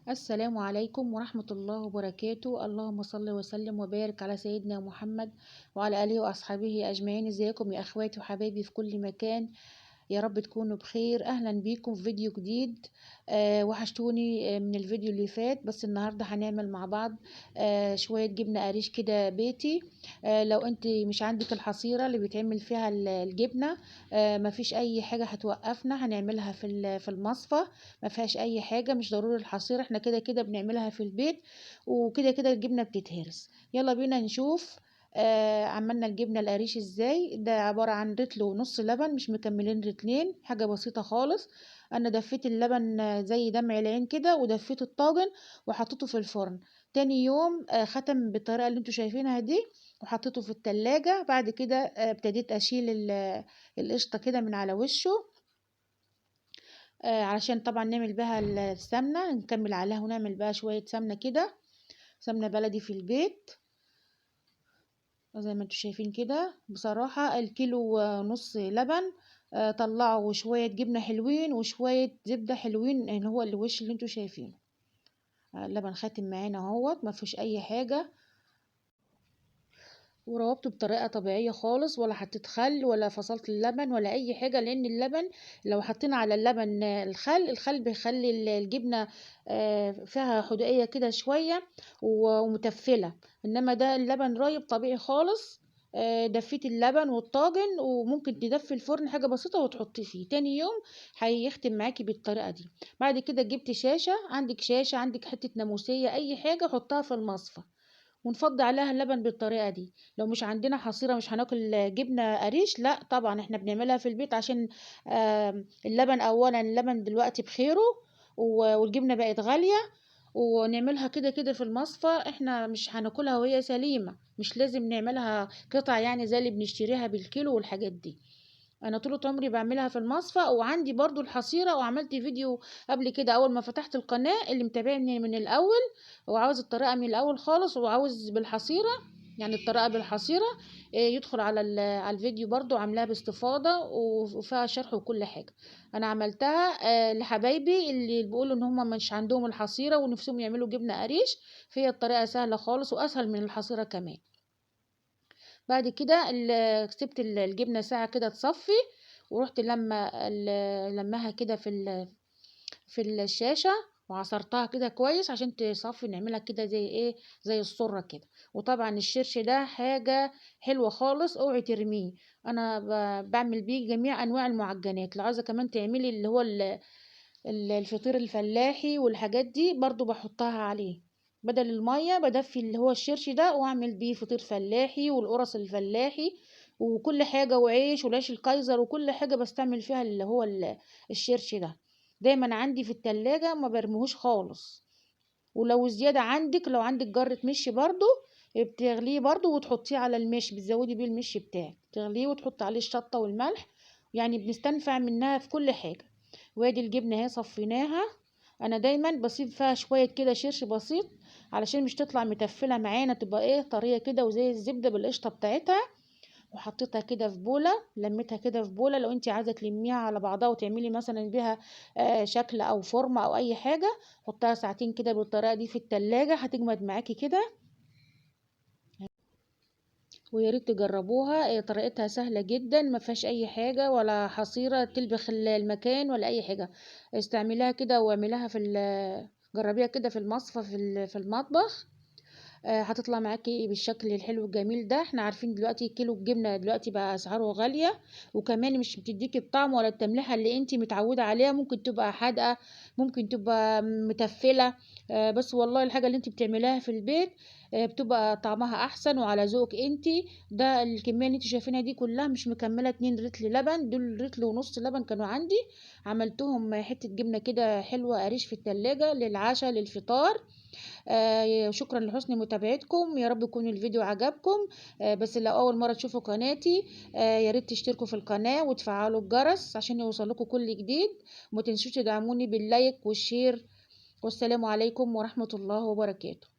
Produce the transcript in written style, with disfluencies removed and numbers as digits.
السلام عليكم ورحمة الله وبركاته. اللهم صل وسلم وبارك على سيدنا محمد وعلى آله وأصحابه أجمعين. ازيكم يا أخواتي وحبايبي في كل مكان؟ يا رب تكونوا بخير. أهلا بيكم في فيديو جديد. وحشتوني من الفيديو اللي فات، بس النهاردة هنعمل مع بعض شوية جبنة قريش كده بيتي. لو انت مش عندك الحصيرة اللي بيتعمل فيها الجبنة، مفيش أي حاجة هتوقفنا، هنعملها في المصفى. ما فيهاش اي حاجه، مش ضروري الحصير، احنا كده كده بنعملها في البيت، وكده كده الجبنه بتتهرس. يلا بينا نشوف عملنا الجبنه القريش ازاي. ده عباره عن رتل ونص لبن، مش مكملين رتلين، حاجه بسيطه خالص. انا دفيت اللبن زي دمع العين كده، ودفيت الطاجن وحطيته في الفرن. تاني يوم ختم بالطريقه اللي انتوا شايفينها دي، وحطيته في التلاجة. بعد كده ابتديت اشيل القشطه كده من على وشه، علشان طبعا نعمل بها السمنة، نكمل عليها ونعمل بها شوية سمنة كده، سمنة بلدي في البيت زي ما انتوا شايفين كده. بصراحة الكيلو نص لبن طلعوا شوية جبنة حلوين وشوية زبدة حلوين، اللي هو الوش اللي انتوا شايفينه. اللبن خاتم معانا اهوت، ما فيهوش اي حاجة، وروبته بطريقة طبيعية خالص، ولا حطيت خل ولا فصلت اللبن ولا اي حاجة، لان اللبن لو حطينا على اللبن الخل بيخلي الجبنة فيها حدوقية كده شوية ومتفلة. انما ده اللبن رايب طبيعي خالص. دفيت اللبن والطاجن، وممكن تدفي الفرن حاجة بسيطة وتحطي فيه. تاني يوم هيختم معاكي بالطريقة دي. بعد كده جبت شاشة، عندك حتة ناموسية، اي حاجة حطها في المصفى، ونفضي عليها اللبن بالطريقه دي. لو مش عندنا حصيره مش هناكل جبنه قريش، لا طبعا احنا بنعملها في البيت، عشان اللبن اولا، اللبن دلوقتي بخيره والجبنه بقت غاليه، ونعملها كده كده في المصفى. احنا مش هناكلها وهي سليمه، مش لازم نعملها قطع يعني زي اللي بنشتريها بالكيلو والحاجات دي. انا طول عمري بعملها في المصفى، وعندي برضو الحصيره، وعملت فيديو قبل كده اول ما فتحت القناه. اللي متابعني من الاول وعاوز الطريقه من الاول خالص وعاوز بالحصيره، يعني الطريقه بالحصيره، يدخل على الفيديو، برضو عاملاها باستفاضه وفيها شرح وكل حاجه. انا عملتها لحبايبي اللي بيقولوا ان هم مش عندهم الحصيره ونفسهم يعملوا جبنه قريش، فهي الطريقه سهله خالص واسهل من الحصيره كمان. بعد كده سبت الجبنة ساعة كده تصفي، ورحت لمها كده في الشاشة، وعصرتها كده كويس عشان تصفي، نعملها كده زي ايه، زي السرة كده. وطبعا الشرش ده حاجة حلوة خالص، اوعي ترميه. انا بعمل بيه جميع انواع المعجنات. لو عايزة كمان تعملي اللي هو الفطير الفلاحي والحاجات دي، برضو بحطها عليه. بدل المية بدفي اللي هو الشرش ده، واعمل بيه فطير فلاحي والقرص الفلاحي وكل حاجة، وعيش والعيش الكايزر وكل حاجة بستعمل فيها اللي هو الشرش ده. دايما عندي في التلاجة، ما برميهوش خالص. ولو زيادة عندك، لو عندك جرة مش برضو، بتغليه برضو وتحطيه على المش، بتزودي بيه المش بتاعك، تغليه وتحط عليه الشطة والملح، يعني بنستنفع منها في كل حاجة. وادي الجبنة اهي صفيناها. انا دايما بسيب فيها شوية كده شرش بسيط، علشان مش تطلع متفلة معانا، تبقى ايه، طرية كده وزي الزبدة بالقشطة بتاعتها. وحطيتها كده في بولة، لميتها كده في بولة. لو انت عايزة تلميها على بعضها وتعملي مثلا بيها شكل او فورمة او اي حاجة، حطها ساعتين كده بالطريقة دي في التلاجة، هتجمد معاكي كده. ويا ريت تجربوها، طريقتها سهلة جدا، ما فيهاش اي حاجة ولا حصيرة تلبخ المكان ولا اي حاجة. استعمليها كده واعمليها جربيها كده في المصفى في المطبخ. هتطلع معاكي بالشكل الحلو الجميل ده. احنا عارفين دلوقتي كيلو الجبنة دلوقتي بقى اسعاره غالية، وكمان مش بتديكي الطعم ولا التملحة اللي انتي متعودة عليها، ممكن تبقى حادقة، ممكن تبقى متفلة. بس والله الحاجة اللي انتي بتعمليها في البيت بتبقى طعمها احسن وعلى ذوقك انتي. ده الكمية اللي انتي شايفينها دي كلها مش مكملة 2 رتل لبن، دول رتل ونص لبن كانوا عندي. عملتهم حتة جبنة كده حلوة قريش في التلاجة للعشاء للفطار. شكرا لحسن متابعتكم، يا رب يكون الفيديو عجبكم. بس لو اول مره تشوفوا قناتي، يا ريت تشتركوا في القناه وتفعلوا الجرس عشان يوصلكوا كل جديد. وما تنسوش تدعموني باللايك والشير. والسلام عليكم ورحمه الله وبركاته.